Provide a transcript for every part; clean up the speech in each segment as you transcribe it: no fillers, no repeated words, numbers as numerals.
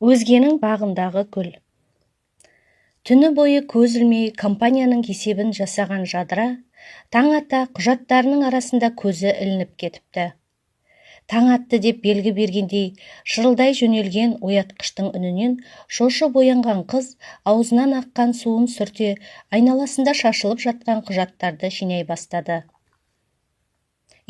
Өзгенің бағындағы гүл. Түні бойы көз ілмей компанияның есебін жасаған жадыра, таң ата құжаттарының арасында көзі ілініп кетіпті. Таң атты деп белгі бергендей шырылдай жөнелген оятқыштың үнінен шошып оянған қыз аузынан аққан суын сүрте айналасында шашылып жатқан құжаттарды жинай бастады.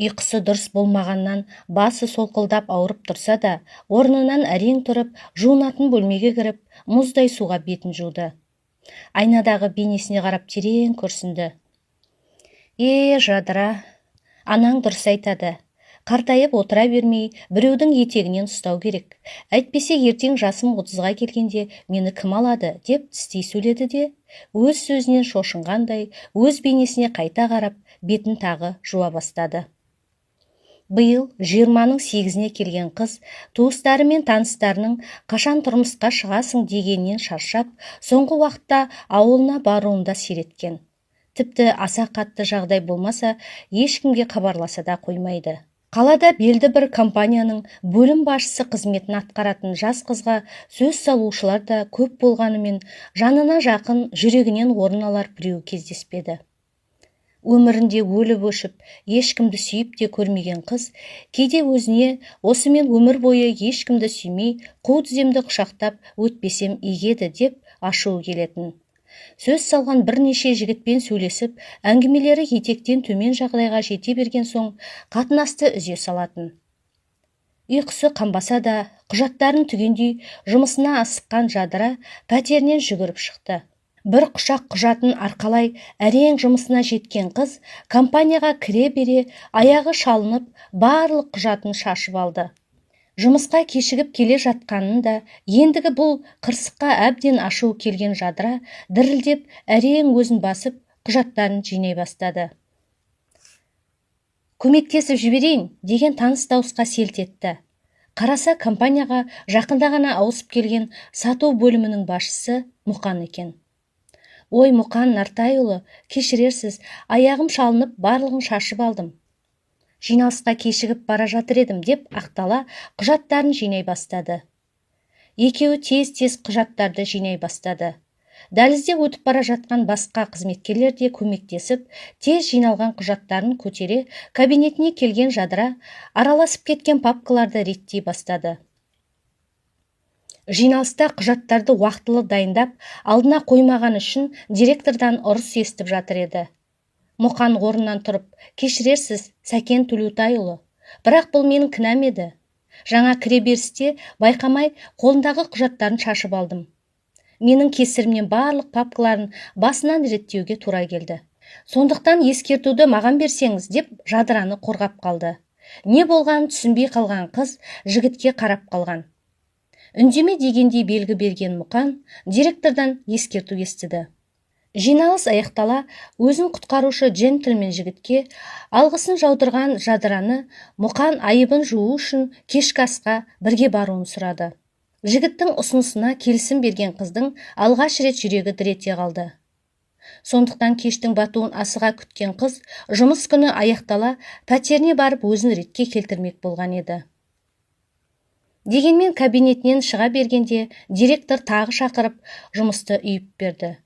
Ұйқысы дұрыс болмағаннан басы солқылдап ауырып тұрса да, орнынан әрең тұрып, жуынатын бөлмеге кіріп, мұздай суға бетін жуды. Айнадағы бейнесіне қарап терең күрсінді. Жадыра, анаң дұрыс айтады. Қартайып отыра бермей, біреудің етегінен ұстау керек. Әйтпесе ертең жасым 30-ға келгенде мені кім алады деп тістей сөйледі де, өз сөзінен шошынғандай, өз бейнесіне қайта қарап, бетін тағы жуа бастады. Биыл 20-ның 8-іне келген қыз туыстары мен таныстарының қашан тұрмысқа шығасың дегеннен шаршап, соңғы уақытта ауылына баруында сиреткен. Тіпті аса қатты жағдай болмаса, ешкімге хабарласа да қоймайды. Қалада белді бір компанияның бөлім басшысы қызметін атқаратын жас қызға сөз салушылар да көп болғанымен, жанына жақын, жүрегінен орын алар біреу кездеспеді. Өмірінде өліп өшіп, ешкімді сүйіп те көрмеген қыз, кейде өзіне осымен өмір бойы ешкімді сүймей, қу тіземді құшақтап өтпесем егеді деп ашуы келетін. Сөз салған бірнеше жігітпен сөйлесіп, әңгімелері етектен төмен жағдайға жете берген соң, қатынасты үзе салатын. Ұйқысы қанбаса да, құжаттарын түгендей жұмысына асыққан жадыра пәтерінен жүгіріп шықты. Бір құшақ құжатын арқалай әрең жұмысына жеткен қыз компанияға кіре бере аяғы шалынып барлық құжатын шашып алды. Жұмысқа кешігіп келе жатқанын да ендігі бұл қырсыққа әбден ашуы келген жадыра дірілдеп әрең өзін басып құжаттарын жинай бастады. Көмектесіп жіберейін деген таныс дауысқа селт етті. Қараса компанияға жақында ғана ауысып келген сату бөлімінің басшысы Мұқан екен. Ой, Мұқан Нартайұлы, кешірерсіз, аяғым шалынып барлығын шашып алдым. Жиналысқа кешігіп бара жатыр едім деп ақтала құжаттарын жинай бастады. Екеуі тез-тез құжаттарды жинай бастады. Дәлізде өтіп бара жатқан басқа қызметкерлер де көмектесіп, тез жиналған құжаттарын көтере, кабинетіне келген жадыра араласып кеткен папкаларды реттей бастады. Жиналыста құжаттарды уақытылы дайындап, алдына қоймаған үшін директордан ұрыс естіп жатыр еді. Мұқан орнынан тұрып, кешірерсіз, Сәкен Төлеутайұлы, бірақ бұл менің кінәм еді. Жаңа кіре берісте байқамай қолындағы құжаттарын шашып алдым. Менің кесірімнен барлық папкаларын басынан реттеуге тура келді. Сондықтан ескертуді маған берсеңіз деп жадыраны қорғап қалды. Не болғанын түсінбей қалған қыз жігітке қарап қалған. Үндеме дегендей белгі берген Мұқан директордан ескерту естіді. Жиналыс аяқтала, өзін құтқарушы джентльмен жігітке алғысын жаудырған жадыраны Мұқан айыбын жуу үшін кешкі асқа бірге баруын сұрады. Жігіттің ұсынысына келісім берген қыздың алғаш рет жүрегі дір ете қалды. Сондықтан кештің батуын асыға күткен қыз жұмыс күні аяқтала пәтеріне барып өзін ретке келтірмек болған еді. Дегенмен кабинетінен шыға бергенде директор тағы шақырып жұмысты үйіп берді.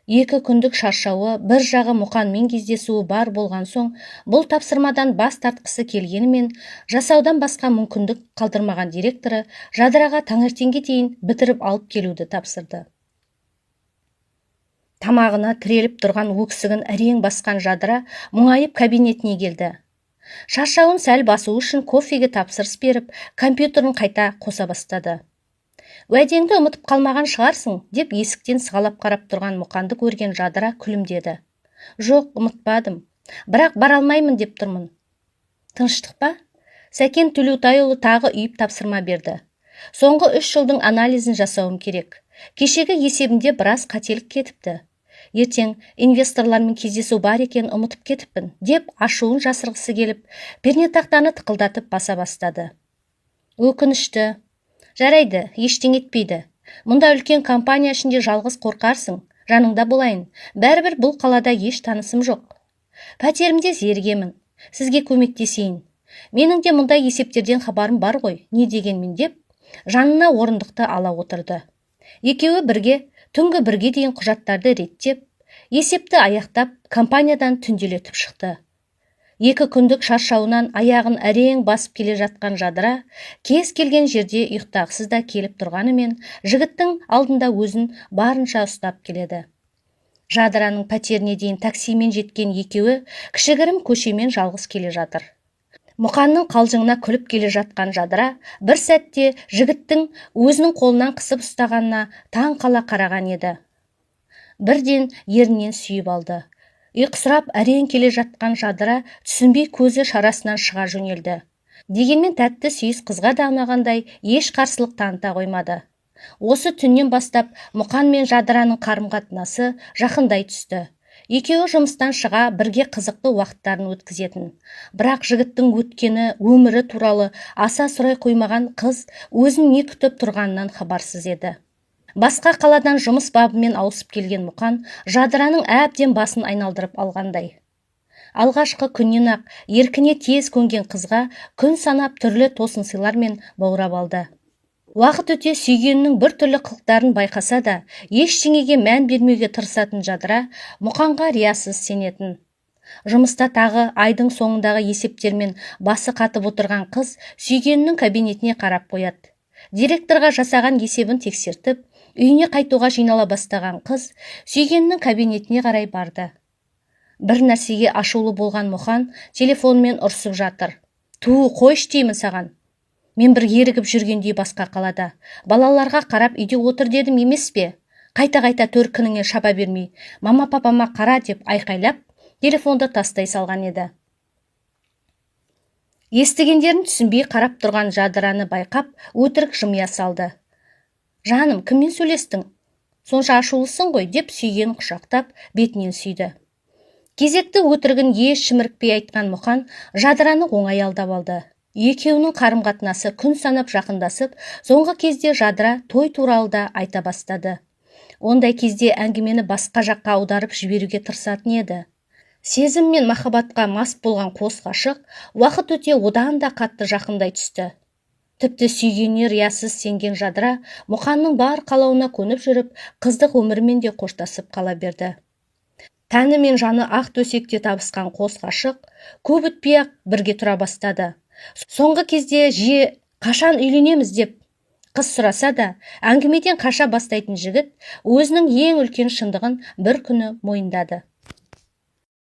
2 күндік шаршауы, бір жағы Мұқанмен кездесуі бар болған соң, бұл тапсырмадан бас тартқысы келгенімен жасаудан басқа мүмкіндік қалдырмаған директоры жадыраға таңертеңге дейін бітіріп алып келуді тапсырды. Тамағына тіреліп тұрған өксігін әрең басқан жадыра мұңайып кабинетіне келді. Шаршауын сәл басу үшін кофеге тапсырыс беріп, компьютерін қайта қоса бастады. Уәдеңді ұмытып қалмаған шығарсың, деп есіктен сығалап қарап тұрған Мұқанды көрген жадыра күлімдеді. Жоқ, ұмытпадым, бірақ бара алмаймын деп тұрмын. Тыныштық па? Сәкен Төлеутайұлы тағы үйіп тапсырма берді. Соңғы 3 жылдың анализін жасауым керек. Кешегі есебімде біраз қателік кетіпті. Ертең инвесторлармен кездесу бар екен ұмытып кетіппін, деп ашуын жасырғысы келіп, пернетақтаны тықылдатып баса бастады. Өкінішті. Жарайды, ештеңе етпейді. Мұнда үлкен компания ішінде жалғыз қорқарсың, жаныңда болайын. Бәрібір бұл қалада еш танысым жоқ. Пәтерімде зергемін, сізге көмектесейін. Менің де мұндай есептерден хабарым бар ғой, не дегенмен деп, Жанына орындықты ала отырды. Екеуі бірге түнгі 1-ге дейін құжаттарды реттеп, есепті аяқтап, компаниядан түнделетіп шықты. 2 күндік шаршауынан аяғын әрең басып келе жатқан Жадыра кез келген жерде ұйықтағысыз да келіп тұрғанымен, жігіттің алдында өзін барынша ұстап келеді. Жадыраның пәтеріне дейін таксимен жеткен екеуі кішігірім көшемен жалғыз келе жатыр. Мұқанның қалжыңына күліп келе жатқан Жадыра бір сәтте жігіттің өзінің қолынан қысып ұстағанына таң қала қараған еді. Бірден ерінен сүйіп алды. Ұйқысырап әрең келе жатқан Жадыра түсінбей көзі шарасынан шыға жөнелді. Дегенмен тәтті сүйіс қызға да ұнағандай еш қарсылық таныта қоймады. Осы түннен бастап Мұқан мен Жадыраның қарым-қатынасы жақындай түсті. Екеуі жұмыстан шыға бірге қызықты уақыттарын өткізетін. Бірақ жігіттің өткені, өмірі туралы аса сұрай қоймаған қыз өзін не күтіп тұрғанынан хабарсыз еді. Басқа қаладан жұмыс бабымен ауысып келген Мұқан Жадыраның әбден басын айналдырып алғандай. Алғашқы күннен-ақ еркіне тез көнген қызға күн санап түрлі тосын сыйлармен баурап алды. Уақыт өте сүйгенінің бір түрлі қылықтарын байқаса да, ештеңеге мән бермеуге тырысатын Жадыра Мұқанға риясыз сенетін. Жұмыста тағы айдың соңындағы есептермен басы қатып отырған қыз сүйгенінің кабинетіне қарап қояды. Директорға жасаған есебін тексертіп, үйіне қайтуға жинала бастаған қыз сүйгенінің кабинетіне қарай барды. Бір нәрсеге ашулы болған Мұқан телефонмен ұрсып жатыр. Қойш деймін саған. Мен бір ерігіп жүргендей басқа қалада. Балаларға қарап үйде отыр дедім емес пе? Қайта-қайта төркініңе шаба бермей, мама-папама қара деп айқайлап, телефонды тастай салған еді. Естігендерін түсінбей қарап тұрған Жадыраны байқап, өтірік жымия салды. Жаным, кіммен сөйлестің? Сонша ашулысың ғой деп сүйген құшақтап, бетінен сүйді. Кезекті өтірігін еш шімірікпей айтқан Мұқан Жадыраны оңай алдап алды. Екеуінің қарым-қатынасы күн санап жақындасып, соңғы кезде Жадыра той туралы да айта бастады. Ондай кезде әңгімені басқа жаққа аударып жіберуге тырысатын еді. Сезім мен махаббатқа мас болған қос ғашық уақыт өте одан да қатты жақындай түсті. Тіпті сүйгеніне риясыз сенген Жадыра Мұқанның бар қалауына көніп жүріп, қыздық өмірмен де қоштасып қала берді. Тәні мен жаны ақ төсекте табысқан қос ғашық көп өтпей-ақ бірге тұра бастады. Соңғы кезде қашан үйленеміз деп қыз сұраса да, әңгімеден қаша бастайтын жігіт өзінің ең үлкен шындығын бір күні мойындады.